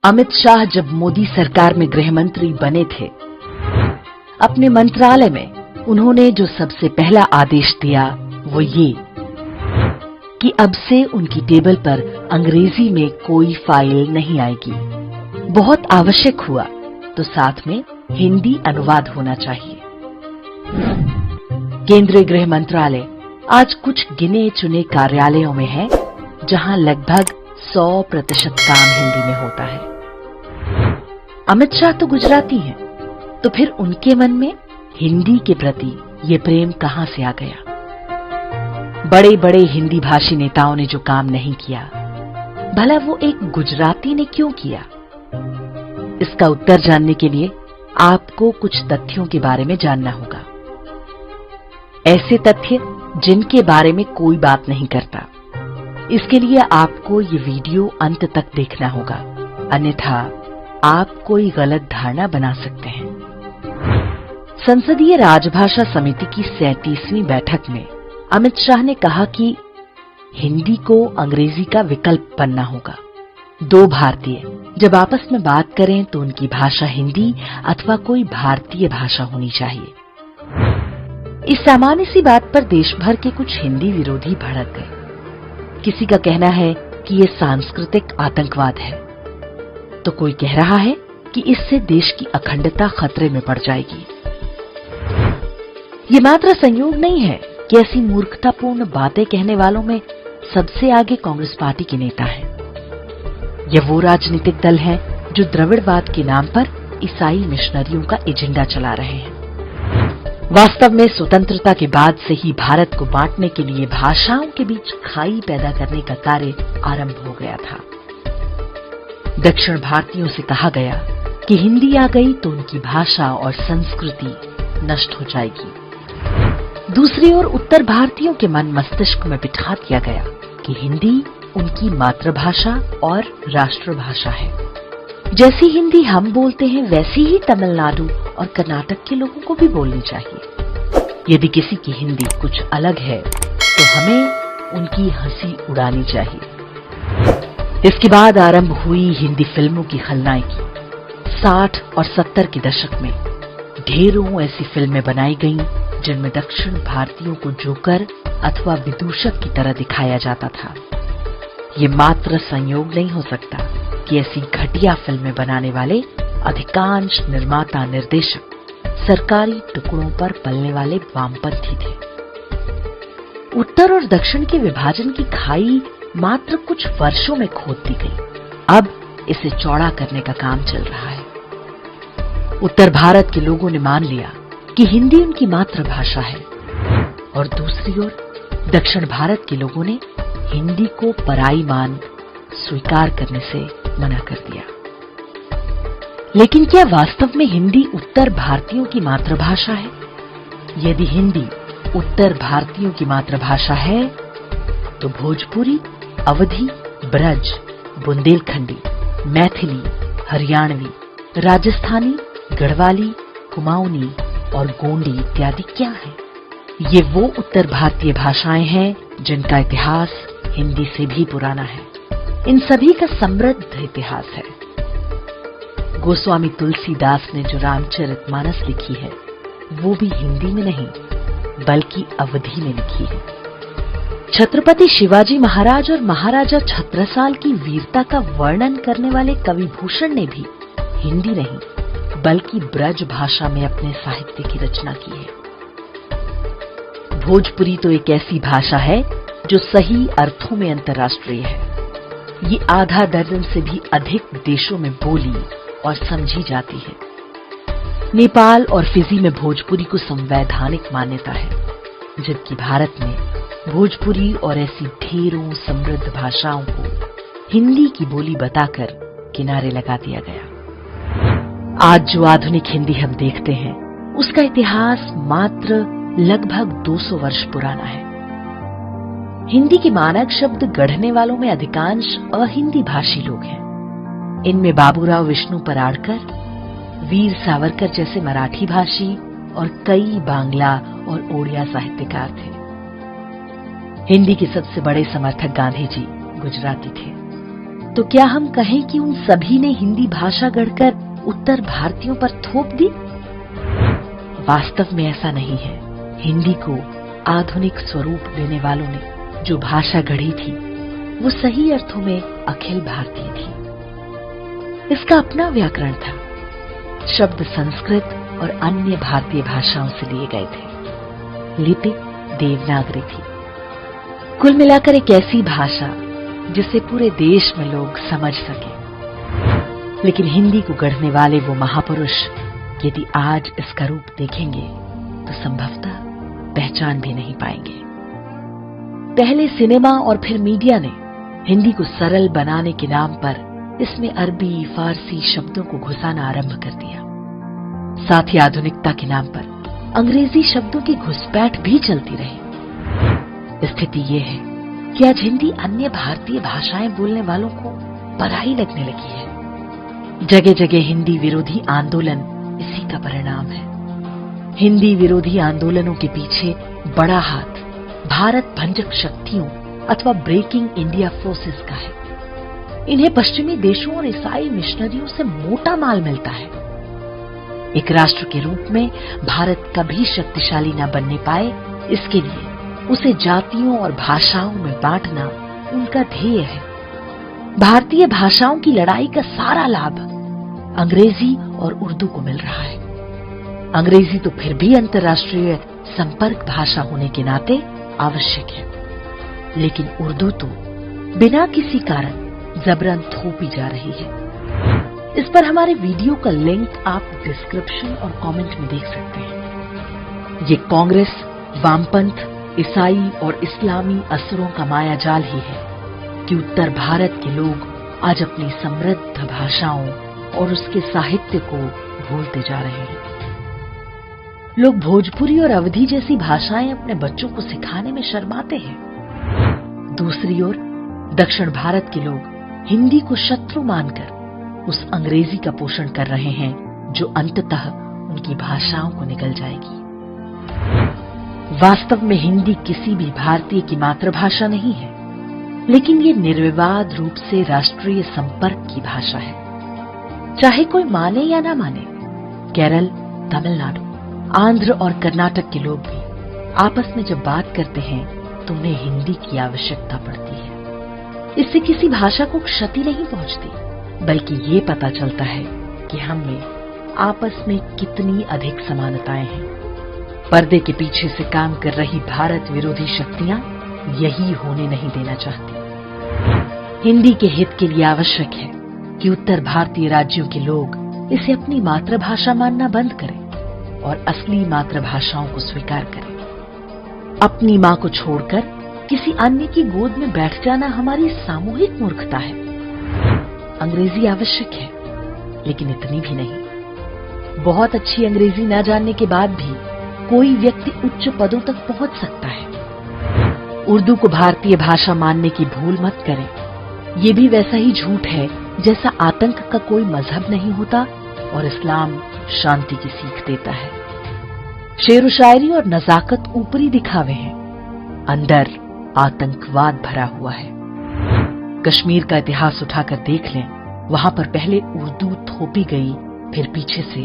अमित शाह जब मोदी सरकार में गृह मंत्री बने थे, अपने मंत्रालय में उन्होंने जो सबसे पहला आदेश दिया वो ये कि अब से उनकी टेबल पर अंग्रेजी में कोई फाइल नहीं आएगी। बहुत आवश्यक हुआ तो साथ में हिंदी अनुवाद होना चाहिए। केंद्रीय गृह मंत्रालय आज कुछ गिने चुने कार्यालयों में है जहां लगभग 100% काम हिंदी में होता है। अमित शाह तो गुजराती हैं, तो फिर उनके मन में हिंदी के प्रति ये प्रेम कहां से आ गया? बड़े बड़े हिंदी भाषी नेताओं ने जो काम नहीं किया, भला वो एक गुजराती ने क्यों किया? इसका उत्तर जानने के लिए आपको कुछ तथ्यों के बारे में जानना होगा। ऐसे तथ्य जिनके बारे में कोई बात नहीं करता। इसके लिए आपको ये वीडियो अंत तक देखना होगा, अन्यथा आप कोई गलत धारणा बना सकते हैं। संसदीय राजभाषा समिति की 37वीं बैठक में अमित शाह ने कहा कि हिंदी को अंग्रेजी का विकल्प बनना होगा। दो भारतीय जब आपस में बात करें तो उनकी भाषा हिंदी अथवा कोई भारतीय भाषा होनी चाहिए। इस सामान्य सी बात पर देश भर के कुछ हिंदी विरोधी भड़क गए। किसी का कहना है कि ये सांस्कृतिक आतंकवाद है, तो कोई कह रहा है कि इससे देश की अखंडता खतरे में पड़ जाएगी। ये मात्र संयोग नहीं है कि ऐसी मूर्खतापूर्ण बातें कहने वालों में सबसे आगे कांग्रेस पार्टी के नेता हैं। यह वो राजनीतिक दल है जो द्रविड़वाद के नाम पर ईसाई मिशनरियों का एजेंडा चला रहे हैं। वास्तव में स्वतंत्रता के बाद से ही भारत को बांटने के लिए भाषाओं के बीच खाई पैदा करने का कार्य आरंभ हो गया था। दक्षिण भारतीयों से कहा गया कि हिंदी आ गई तो उनकी भाषा और संस्कृति नष्ट हो जाएगी। दूसरी ओर उत्तर भारतीयों के मन मस्तिष्क में बिठा दिया गया कि हिंदी उनकी मातृभाषा और राष्ट्रभाषा है। जैसी हिंदी हम बोलते हैं वैसी ही तमिलनाडु और कर्नाटक के लोगों को भी बोलनी चाहिए। यदि किसी की हिंदी कुछ अलग है तो हमें उनकी हंसी उड़ानी चाहिए। इसके बाद आरंभ हुई हिंदी फिल्मों की खलनायकी। 60 और 70 के दशक में ढेरों ऐसी फिल्में बनाई गईं जिनमें दक्षिण भारतीयों को जोकर अथवा विदूषक की तरह दिखाया जाता था। ये मात्र संयोग नहीं हो सकता कि ऐसी घटिया फिल्में बनाने वाले अधिकांश निर्माता निर्देशक सरकारी टुकड़ों पर पलने वाले वामपंथी थे। उत्तर और दक्षिण के विभाजन की खाई मात्र कुछ वर्षों में खोद दी गई। अब इसे चौड़ा करने का काम चल रहा है। उत्तर भारत के लोगों ने मान लिया कि हिंदी उनकी मातृभाषा है और दूसरी ओर दक्षिण भारत के लोगों ने हिंदी को पराई मान स्वीकार करने से मना कर दिया। लेकिन क्या वास्तव में हिंदी उत्तर भारतीयों की मातृभाषा है? यदि हिंदी उत्तर भारतीयों की मातृभाषा है तो भोजपुरी, अवधी, ब्रज, बुंदेलखंडी, मैथिली, हरियाणवी, राजस्थानी, गढ़वाली, कुमाऊनी और गोंडी इत्यादि क्या है? ये वो उत्तर भारतीय भाषाएं हैं जिनका इतिहास हिंदी से भी पुराना है। इन सभी का समृद्ध इतिहास है। गोस्वामी तुलसीदास ने जो रामचरितमानस लिखी है वो भी हिंदी में नहीं बल्कि अवधी में लिखी है। छत्रपति शिवाजी महाराज और महाराजा छत्रसाल की वीरता का वर्णन करने वाले कवि भूषण ने भी हिंदी नहीं बल्कि ब्रज भाषा में अपने साहित्य की रचना की है। भोजपुरी तो एक ऐसी भाषा है जो सही अर्थों में अंतर्राष्ट्रीय है। ये आधा दर्जन से भी अधिक देशों में बोली और समझी जाती है। नेपाल और फिजी में भोजपुरी को संवैधानिक मान्यता है, जबकि भारत में भोजपुरी और ऐसी ढेरों समृद्ध भाषाओं को हिंदी की बोली बताकर किनारे लगा दिया गया। आज जो आधुनिक हिंदी हम देखते हैं उसका इतिहास मात्र लगभग 200 वर्ष पुराना है। हिंदी के मानक शब्द गढ़ने वालों में अधिकांश अहिंदी भाषी लोग हैं। इनमें बाबूराव विष्णु पराड़कर, वीर सावरकर जैसे मराठी भाषी और कई बांग्ला और ओडिया साहित्यकार थे। हिंदी के सबसे बड़े समर्थक गांधी जी गुजराती थे। तो क्या हम कहें कि उन सभी ने हिंदी भाषा गढ़कर उत्तर भारतीयों पर थोप दी? वास्तव में ऐसा नहीं है। हिंदी को आधुनिक स्वरूप देने वालों ने जो भाषा गढ़ी थी वो सही अर्थों में अखिल भारतीय थी। इसका अपना व्याकरण था, शब्द संस्कृत और अन्य भारतीय भाषाओं से लिए गए थे, लिपि देवनागरी थी। कुल मिलाकर एक ऐसी भाषा जिसे पूरे देश में लोग समझ सके। लेकिन हिंदी को गढ़ने वाले वो महापुरुष यदि आज इसका रूप देखेंगे तो संभवतः पहचान भी नहीं पाएंगे। पहले सिनेमा और फिर मीडिया ने हिंदी को सरल बनाने के नाम पर इसमें अरबी फारसी शब्दों को घुसाना आरंभ कर दिया। साथ ही आधुनिकता के नाम पर अंग्रेजी शब्दों की घुसपैठ भी चलती रही। स्थिति ये है कि आज हिंदी अन्य भारतीय भाषाएं बोलने वालों को पराई लगने लगी है। जगह जगह हिंदी विरोधी आंदोलन इसी का परिणाम है। हिंदी विरोधी आंदोलनों के पीछे बड़ा हाथ भारत भंजक शक्तियों अथवा ब्रेकिंग इंडिया फोर्सेस का है। इन्हें पश्चिमी देशों और ईसाई मिशनरियों से मोटा माल मिलता है। एक राष्ट्र के रूप में भारत कभी शक्तिशाली न बनने पाए, इसके लिए उसे जातियों और भाषाओं में बांटना उनका ध्येय है। भारतीय भाषाओं की लड़ाई का सारा लाभ अंग्रेजी और उर्दू को मिल रहा है। अंग्रेजी तो फिर भी अंतर्राष्ट्रीय संपर्क भाषा होने के नाते आवश्यक है, लेकिन उर्दू तो बिना किसी कारण जबरन थोपी जा रही है। इस पर हमारे वीडियो का लिंक आप डिस्क्रिप्शन और कमेंट में देख सकते हैं। ये कांग्रेस, वामपंथ, ईसाई और इस्लामी असुरों का मायाजाल ही है कि उत्तर भारत के लोग आज अपनी समृद्ध भाषाओं और उसके साहित्य को भूलते जा रहे हैं। लोग भोजपुरी और अवधी जैसी भाषाएं अपने बच्चों को सिखाने में शर्माते हैं। दूसरी ओर दक्षिण भारत के लोग हिंदी को शत्रु मानकर उस अंग्रेजी का पोषण कर रहे हैं जो अंततः उनकी भाषाओं को निगल जाएगी। वास्तव में हिंदी किसी भी भारतीय की मातृभाषा नहीं है, लेकिन ये निर्विवाद रूप से राष्ट्रीय संपर्क की भाषा है। चाहे कोई माने या ना माने, केरल, तमिलनाडु, आंध्र और कर्नाटक के लोग भी आपस में जब बात करते हैं तो उन्हें हिंदी की आवश्यकता पड़ती है। इससे किसी भाषा को क्षति नहीं पहुंचती, बल्कि ये पता चलता है कि हम में आपस में कितनी अधिक समानताएं हैं। पर्दे के पीछे से काम कर रही भारत विरोधी शक्तियां यही होने नहीं देना चाहती। हिंदी के हित के लिए आवश्यक है कि उत्तर भारतीय राज्यों के लोग इसे अपनी मातृभाषा मानना बंद करें और असली मातृभाषाओं को स्वीकार करें। अपनी मां को छोड़कर किसी अन्य की गोद में बैठ जाना हमारी सामूहिक मूर्खता है। अंग्रेजी आवश्यक है, लेकिन इतनी भी नहीं। बहुत अच्छी अंग्रेजी न जानने के बाद भी कोई व्यक्ति उच्च पदों तक पहुंच सकता है। उर्दू को भारतीय भाषा मानने की भूल मत करें। ये भी वैसा ही झूठ है जैसा आतंक का कोई मजहब नहीं होता और इस्लाम शांति की सीख देता है। शेर व शायरी और नजाकत ऊपरी दिखावे हैं, अंदर आतंकवाद भरा हुआ है। कश्मीर का इतिहास उठाकर देख लें, वहां पर पहले उर्दू थोपी गई, फिर पीछे से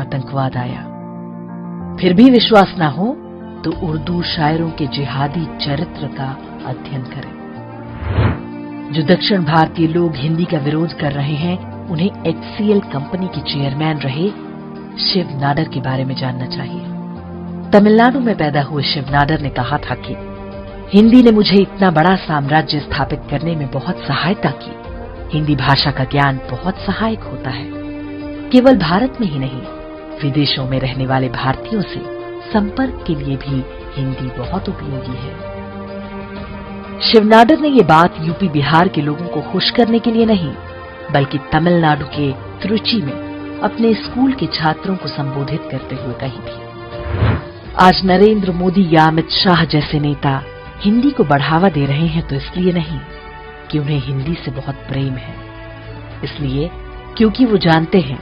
आतंकवाद आया। फिर भी विश्वास ना हो तो उर्दू शायरों के जिहादी चरित्र का अध्ययन करें। जो दक्षिण भारतीय लोग हिंदी का विरोध कर रहे हैं, उन्हें HCL कंपनी के चेयरमैन रहे शिव नाडर के बारे में जानना चाहिए। तमिलनाडु में पैदा हुए शिव नाडर ने कहा था कि हिंदी ने मुझे इतना बड़ा साम्राज्य स्थापित करने में बहुत सहायता की। हिंदी भाषा का ज्ञान बहुत सहायक होता है। केवल भारत में ही नहीं, विदेशों में रहने वाले भारतीयों से संपर्क के लिए भी हिंदी बहुत उपयोगी है। शिव नाडर ने ये बात यूपी बिहार के लोगों को खुश करने के लिए नहीं, बल्कि तमिलनाडु के त्रिची में अपने स्कूल के छात्रों को संबोधित करते हुए कही थी। आज नरेंद्र मोदी या अमित शाह जैसे नेता हिंदी को बढ़ावा दे रहे हैं तो इसलिए नहीं कि उन्हें हिंदी से बहुत प्रेम है, इसलिए क्योंकि वो जानते हैं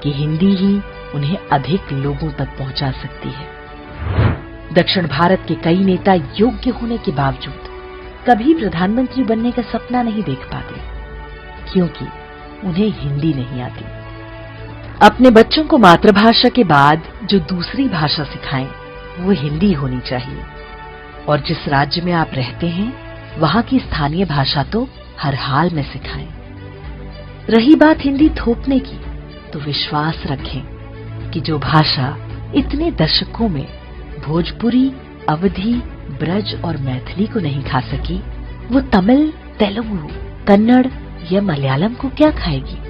कि हिंदी ही उन्हें अधिक लोगों तक पहुंचा सकती है। दक्षिण भारत के कई नेता योग्य होने के बावजूद कभी प्रधानमंत्री बनने का सपना नहीं देख पाते। क्योंकि उन्हें हिंदी नहीं आती। अपने बच्चों को मातृभाषा के बाद जो दूसरी भाषा सिखाएं वो हिंदी होनी चाहिए। और जिस राज्य में आप रहते हैं वहां की स्थानीय भाषा तो हर हाल में सिखाएं। रही बात हिंदी थोपने की, तो विश्वास रखें कि जो भाषा इतने दशकों में भोजपुरी, अवधी, ब्रज और मैथिली को नहीं खा सकी, वो तमिल, तेलुगु, कन्नड़ या मलयालम को क्या खाएगी।